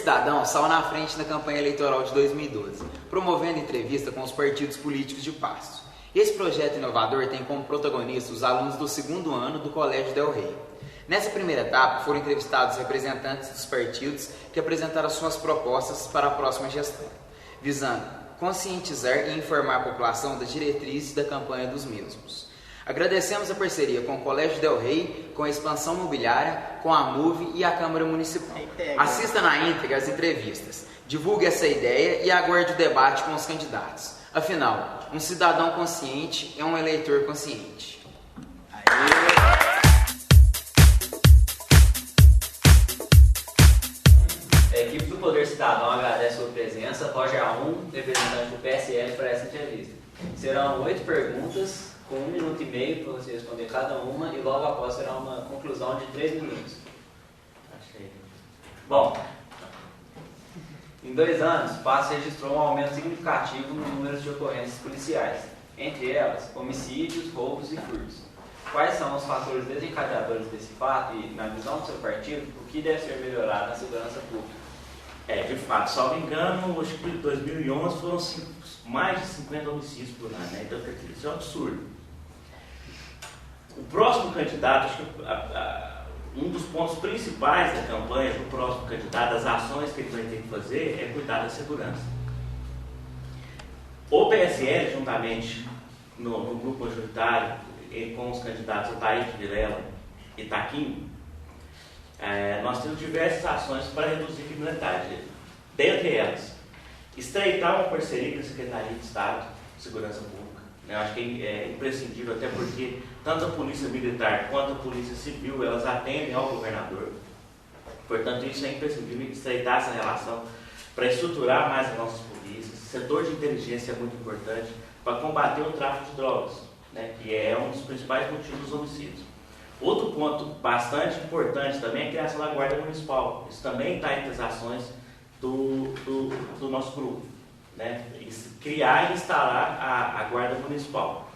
Cidadão saiu na frente na campanha eleitoral de 2012, promovendo entrevista com os partidos políticos de Pasto. Esse projeto inovador tem como protagonistas os alunos do segundo ano do Colégio Del Rey. Nessa primeira etapa, foram entrevistados representantes dos partidos que apresentaram suas propostas para a próxima gestão, visando conscientizar e informar a população das diretrizes da campanha dos mesmos. Agradecemos a parceria com o Colégio Del Rey, com a Expansão Imobiliária, com a MUV e a Câmara Municipal. Assista na íntegra as entrevistas, divulgue essa ideia e aguarde o debate com os candidatos. Afinal, um cidadão consciente é um eleitor consciente. A equipe do Poder Cidadão agradece a sua presença. Pode a representante do PSL para essa entrevista. Serão 8 perguntas, com 1 minuto e meio para você responder cada uma, e logo após será uma conclusão de 3 minutos. Bom, em 2 anos, o Pasto registrou um aumento significativo no número de ocorrências policiais, entre elas homicídios, roubos e furtos. Quais são os fatores desencadeadores desse fato e, na visão do seu partido, o que deve ser melhorado na segurança pública? De fato, salvo engano, acho que em 2011 foram mais de 50 homicídios por ano, né? Então isso é um absurdo. O próximo candidato, acho que um dos pontos principais da campanha do próximo candidato, das ações que ele vai ter que fazer, é cuidar da segurança. O PSL, juntamente no grupo majoritário, com os candidatos Otaíque, Vilela e Taquinho, nós temos diversas ações para reduzir a criminalidade. Dentre elas, estreitar uma parceria com a Secretaria de Estado de Segurança Pública. Eu acho que é imprescindível, até porque tanto a Polícia Militar quanto a Polícia Civil, elas atendem ao governador. Portanto, isso é imprescindível, estreitar essa relação para estruturar mais as nossas polícias. O setor de inteligência é muito importante para combater o tráfico de drogas, né, que é um dos principais motivos dos homicídios. Outro ponto bastante importante também é a criação da Guarda Municipal. Isso também está entre as ações do nosso grupo, né? Criar e instalar a Guarda Municipal.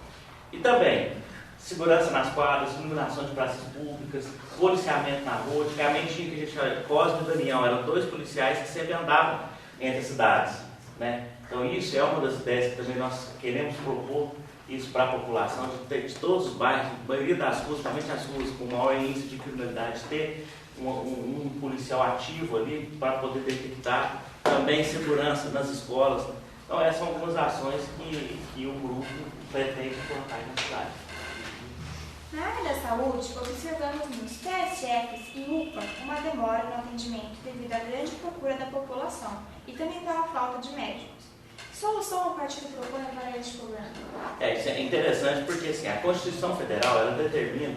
E também segurança nas quadras, iluminação de praças públicas, policiamento na rua. Antigamente tinha que a gente chamava Cosme e Daniel, eram 2 policiais que sempre andavam entre as cidades, né? Então isso é uma das ideias que também nós queremos propor isso para a população, de todos os bairros, a maioria das ruas, principalmente as ruas com maior índice de criminalidade, ter um policial ativo ali para poder detectar, também segurança nas escolas. Então essas são algumas ações que o grupo pretende colocar na cidade. Na área da saúde, observamos nos PSFs e UPA uma demora no atendimento devido à grande procura da população e também pela falta de médicos. Que solução o partido propõe para este problema? Isso é interessante porque assim, a Constituição Federal ela determina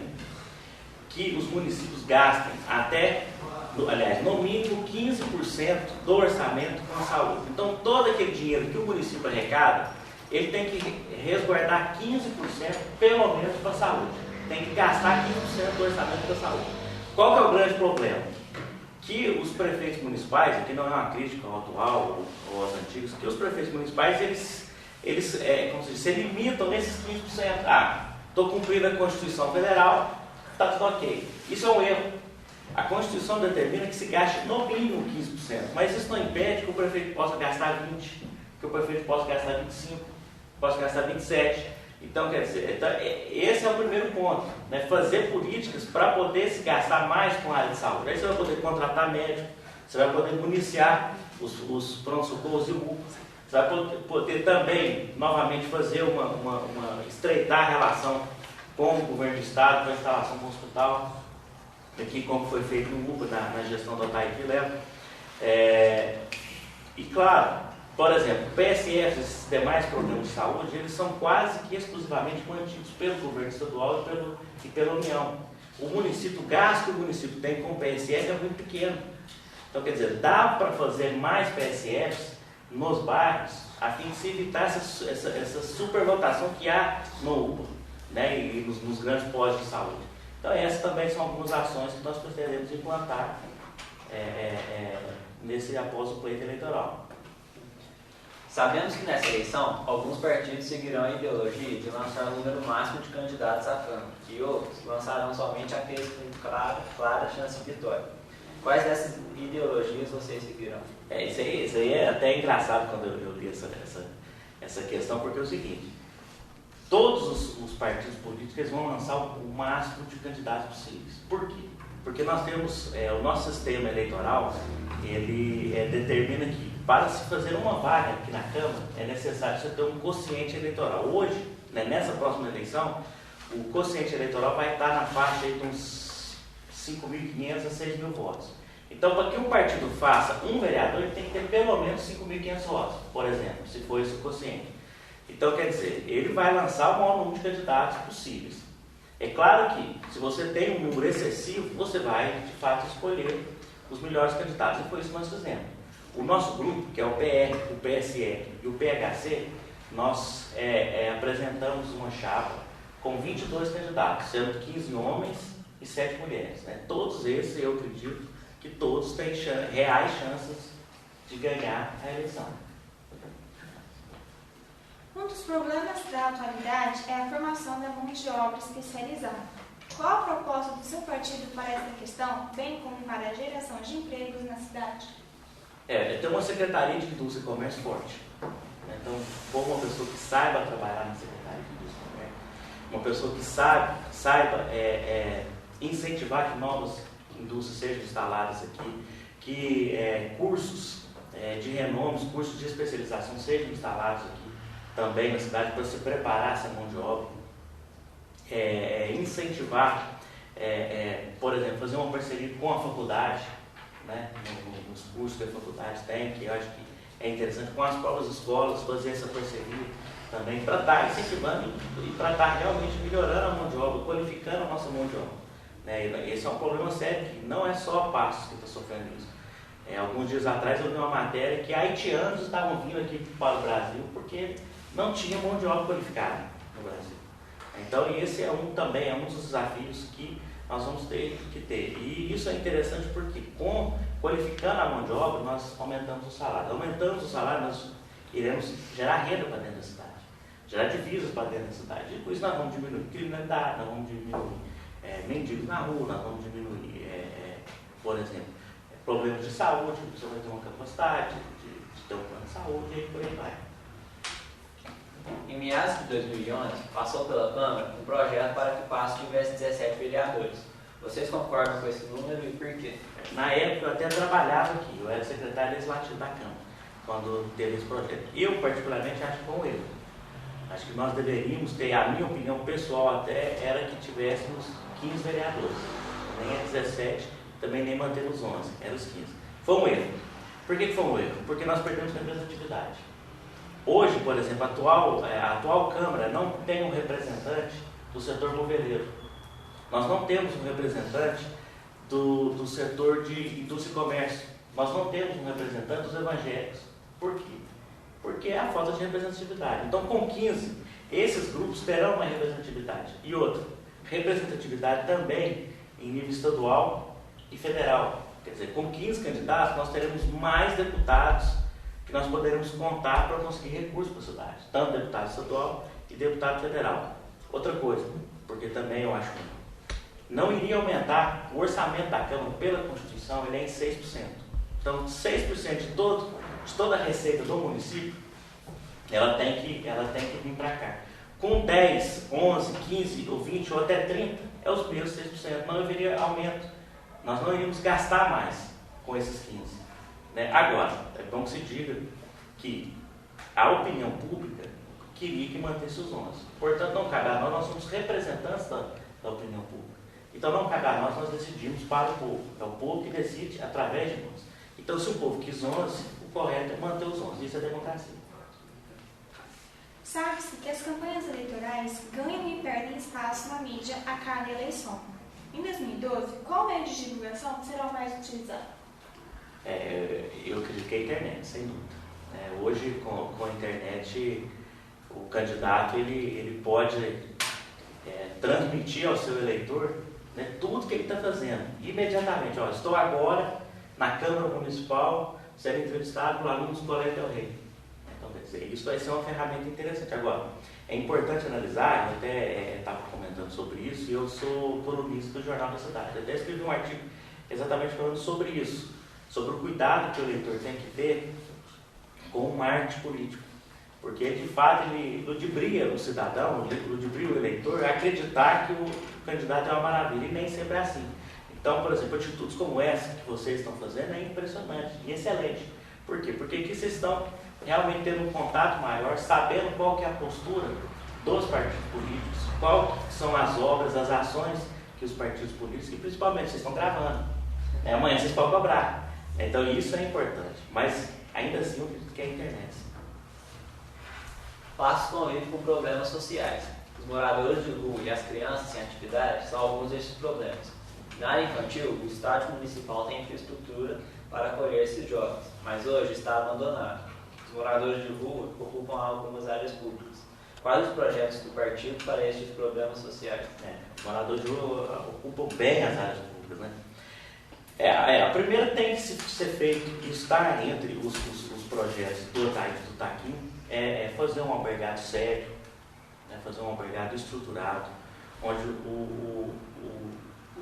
que os municípios gastem no mínimo 15% do orçamento com a saúde. Então, todo aquele dinheiro que o município arrecada, ele tem que resguardar 15% pelo menos para a saúde. Tem que gastar 15% do orçamento da saúde. Qual que é o grande problema? Que os prefeitos municipais, aqui não é uma crítica ao atual ou aos antigos, que os prefeitos municipais, eles como se diz, se limitam nesses 15%. Estou cumprindo a Constituição Federal, está tudo ok. Isso é um erro. A Constituição determina que se gaste no mínimo 15%, mas isso não impede que o prefeito possa gastar 20%, que o prefeito possa gastar 25%, possa gastar 27%. Então, quer dizer, esse é o primeiro ponto, né? Fazer políticas para poder se gastar mais com a área de saúde. Aí você vai poder contratar médico, você vai poder municiar os pronto-socorros e o UPA, você vai poder também, novamente, fazer estreitar a relação com o governo do estado, com a instalação do hospital, aqui como foi feito no UPA, na gestão do Otaíque Vilela. E claro, por exemplo, PSF, esses demais programas de saúde, eles são quase que exclusivamente mantidos pelo governo estadual e pela União. O gasto que o município tem com o PSF é muito pequeno. Então, quer dizer, dá para fazer mais PSFs nos bairros, a fim de se evitar essa superlotação que há no UPA, né, e nos grandes postos de saúde. Então, essas também são algumas ações que nós pretendemos implantar após o pleito eleitoral. Sabemos que nessa eleição, alguns partidos seguirão a ideologia de lançar o número máximo de candidatos à Câmara, e outros lançarão somente aqueles com clara chance de vitória. Quais dessas ideologias vocês seguirão? Isso aí é até engraçado quando eu li essa questão, porque é o seguinte: todos os partidos políticos eles vão lançar o máximo de candidatos possíveis. Por quê? Porque nós temos, o nosso sistema eleitoral, ele determina que para se fazer uma vaga aqui na Câmara, é necessário você ter um quociente eleitoral. Hoje, né, nessa próxima eleição, o quociente eleitoral vai estar na faixa aí de uns 5.500 a 6.000 votos. Então, para que um partido faça um vereador, ele tem que ter pelo menos 5.500 votos, por exemplo, se for esse o quociente. Então, quer dizer, ele vai lançar o maior número de candidatos possíveis. É claro que, se você tem um número excessivo, você vai, de fato, escolher os melhores candidatos. E foi isso que nós fizemos. O nosso grupo, que é o PR, o PSE e o PHC, nós apresentamos uma chapa com 22 candidatos, sendo 15 homens e 7 mulheres. Né? Todos esses, eu acredito, que todos têm reais chances de ganhar a eleição. Um dos problemas da atualidade é a formação da mão de obra especializada. Qual a proposta do seu partido para essa questão, bem como para a geração de empregos na cidade? Tem uma secretaria de indústria e comércio forte. Então, for uma pessoa que saiba trabalhar na secretaria de indústria e comércio, uma pessoa que saiba incentivar que novas indústrias sejam instaladas aqui, que cursos de renome, cursos de especialização sejam instalados aqui também na cidade para se preparar essa mão de obra, incentivar, por exemplo, fazer uma parceria com a faculdade, né, nos cursos que a faculdade tem, que eu acho que é interessante, com as próprias escolas, fazer essa parceria também, para estar incentivando e para estar realmente melhorando a mão de obra, qualificando a nossa mão de obra. Esse é um problema sério, que não é só a Passos que está sofrendo isso. Alguns dias atrás eu vi uma matéria que haitianos estavam vindo aqui para o Brasil porque não tinha mão de obra qualificada no Brasil. Então esse também é um dos desafios que nós vamos ter que ter. E isso é interessante porque qualificando a mão de obra, nós aumentamos o salário. Aumentando o salário, nós iremos gerar renda para dentro da cidade, gerar divisas para dentro da cidade. E com isso nós vamos diminuir criminalidade, nós vamos diminuir mendigos na rua, nós vamos diminuir, por exemplo, problemas de saúde, você vai ter uma capacidade de ter um plano de saúde e por aí vai. Em meados de 2011, passou pela Câmara um projeto para que Passos tivesse 17 vereadores. Vocês concordam com esse número e por quê? Na época eu até trabalhava aqui, eu era secretário legislativo da Câmara, quando teve esse projeto. Eu, particularmente, acho que foi um erro. Acho que nós deveríamos ter, a minha opinião pessoal até, era que tivéssemos 15 vereadores. Nem é 17, também nem manter os 11, eram os 15. Foi um erro. Por que foi um erro? Porque nós perdemos representatividade. Hoje, por exemplo, a atual Câmara não tem um representante do setor moveleiro. Nós não temos um representante do setor de indústria e comércio. Nós não temos um representante dos evangélicos. Por quê? Porque é a falta de representatividade. Então, com 15, esses grupos terão uma representatividade. E outra, representatividade também em nível estadual e federal. Quer dizer, com 15 candidatos, nós teremos mais deputados que nós poderemos contar para conseguir recursos para a cidade, tanto deputado estadual e deputado federal. Outra coisa, porque também eu acho que não iria aumentar o orçamento da Câmara pela Constituição, ele é em 6%. Então, 6% de toda a receita do município, ela tem que vir para cá. Com 10, 11, 15 ou 20 ou até 30, é os mesmos 6%. Não haveria aumento. Nós não iríamos gastar mais com esses 15. Agora, é bom que se diga que a opinião pública queria que mantesse os 11. Portanto, não cabe a nós somos representantes da opinião pública. Então, não cabe a nós decidimos para o povo. É o povo que decide através de nós. Então, se o povo quis 11, o correto é manter os 11. Isso é democracia. Sabe-se que as campanhas eleitorais ganham e perdem espaço na mídia a cada eleição. Em 2012, qual meio de divulgação será o mais utilizado? Eu acredito que é a internet, sem dúvida. Hoje, com a internet, o candidato ele pode transmitir ao seu eleitor, né, tudo que ele está fazendo, imediatamente. Estou agora na Câmara Municipal sendo entrevistado por alunos do Colégio Del Rey. Então, quer dizer, isso vai ser uma ferramenta interessante. Agora, é importante analisar, eu até estava comentando sobre isso, e eu sou colunista do Jornal da Cidade. Eu até escrevi um artigo exatamente falando sobre isso, sobre o cuidado que o eleitor tem que ter com o marketing político. Porque, de fato, ele ludibria o cidadão, ludibria o eleitor a acreditar que o candidato é uma maravilha, e nem sempre é assim. Então, por exemplo, atitudes como essa que vocês estão fazendo é impressionante e excelente. Por quê? Porque aqui vocês estão realmente tendo um contato maior, sabendo qual que é a postura dos partidos políticos, qual são as obras, as ações que os partidos políticos, e principalmente vocês estão gravando. Amanhã vocês podem cobrar. Então isso é importante, mas ainda assim eu acredito que é a internet. Passos convivem com problemas sociais. Os moradores de rua e as crianças sem atividade são alguns desses problemas. Na área infantil, o estádio municipal tem infraestrutura para acolher esses jovens, mas hoje está abandonado. Os moradores de rua ocupam algumas áreas públicas. Quais os projetos do partido para estes problemas sociais? Os moradores de rua ocupam bem as áreas públicas, né? A primeira tem que ser feito, está entre os projetos do Otaíde e do Taquim, é fazer um albergado sério, fazer um albergado estruturado, onde o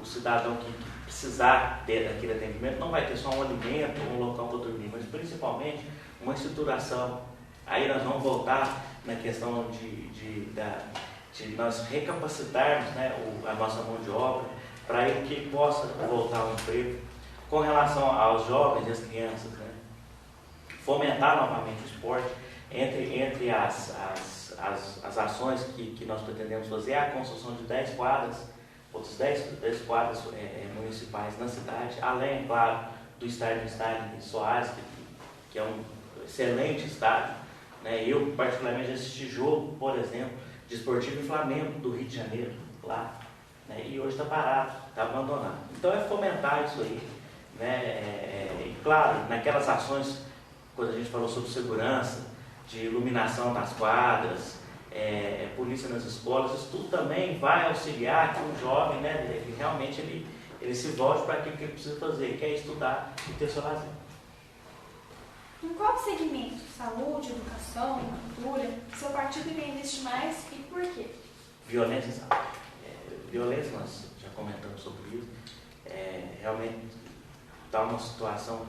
cidadão que precisar ter aquele atendimento não vai ter só um alimento, um local para dormir, mas principalmente uma estruturação. Aí nós vamos voltar na questão de nós recapacitarmos, né, a nossa mão de obra para que ele possa voltar ao emprego. Com relação aos jovens e às crianças, né, fomentar novamente o esporte. Entre as ações que nós pretendemos fazer, a construção de 10 quadras, outros 10 quadras municipais na cidade, além, é claro, do estádio Soares, que é um excelente estádio. Né? Eu, particularmente, assisti jogo, por exemplo, de Esportivo e Flamengo, do Rio de Janeiro, lá, né? E hoje está parado, está abandonado. Então é fomentar isso aí, né? E claro, naquelas ações, quando a gente falou sobre segurança, de iluminação das quadras, polícia nas escolas, isso tudo também vai auxiliar que um jovem, né, que realmente ele se volte para aquilo que ele precisa fazer, que é estudar e ter seu lazer. Em qual segmento, saúde, educação, cultura, seu partido irá investir mais e por quê? Violência e saúde. Violência, nós já comentamos sobre isso, realmente está uma situação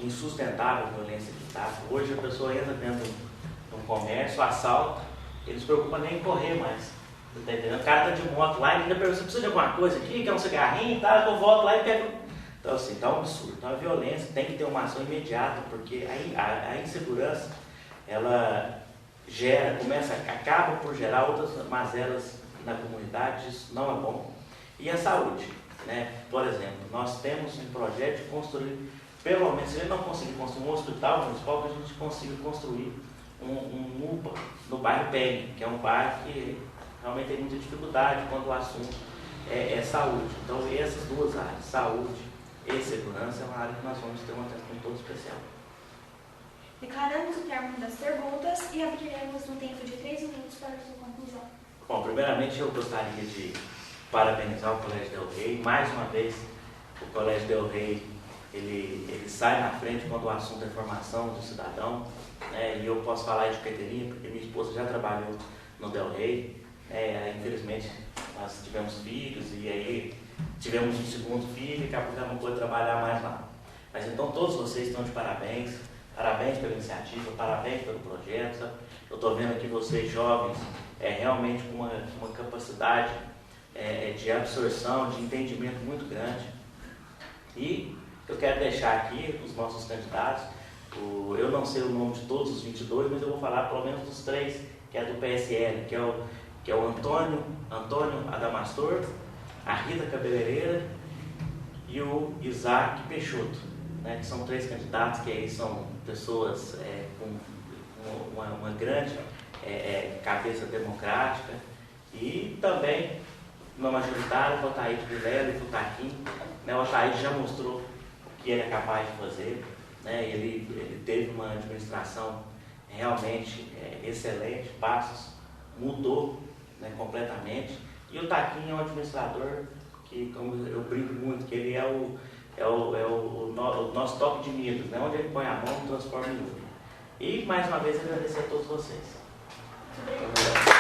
insustentável, violência que está. Hoje a pessoa entra dentro de um comércio, assalta, eles se preocupam nem em correr mais. Tá entendendo? O cara está de moto lá e ainda pergunta: você precisa de alguma coisa aqui, quer um cigarrinho e tal, eu volto lá e pego. Então assim, está um absurdo. Então a violência tem que ter uma ação imediata, porque a insegurança, ela acaba por gerar outras mazelas na comunidade, isso não é bom. E a saúde, né? Por exemplo, nós temos um projeto de construir, pelo menos, se ele não conseguir construir um hospital municipal, que a gente consiga construir um UPA no bairro Penha, que é um bairro que realmente tem muita dificuldade quando o assunto é saúde. Então, essas duas áreas, saúde e segurança, é uma área que nós vamos ter uma atenção todo especial. Declaramos o término das perguntas e abriremos um tempo de 3 minutos para a sua conclusão. Bom, primeiramente eu gostaria de parabenizar o Colégio Del Rey. Mais uma vez, o Colégio Del Rey ele sai na frente quando o assunto é formação do cidadão, né? E eu posso falar de carteirinha porque minha esposa já trabalhou no Del Rey. Infelizmente nós tivemos filhos e aí tivemos um segundo filho e acabou que ela não pôde trabalhar mais lá. Mas então todos vocês estão de parabéns, parabéns pela iniciativa, parabéns pelo projeto. Sabe? Eu estou vendo aqui vocês jovens realmente com uma capacidade de absorção, de entendimento muito grande. E eu quero deixar aqui os nossos candidatos. Eu não sei o nome de todos os 22, mas eu vou falar pelo menos dos 3, que é do PSL, que é o Antônio Adamastor, a Rita Cabeleireira e o Isaac Peixoto, né, que são 3 candidatos que aí são pessoas com uma grande cabeça democrática e também uma majoritária, o Otaíde Vilela e o Taquim. Né, o Otaíde já mostrou o que ele é capaz de fazer, né, ele teve uma administração realmente excelente, Passos mudou, né, completamente, e o Taquim é um administrador que, como eu brinco muito, que ele é o nosso toque de Midas, né, onde ele põe a mão e transforma em ouro. E mais uma vez agradecer a todos vocês. Muito obrigada.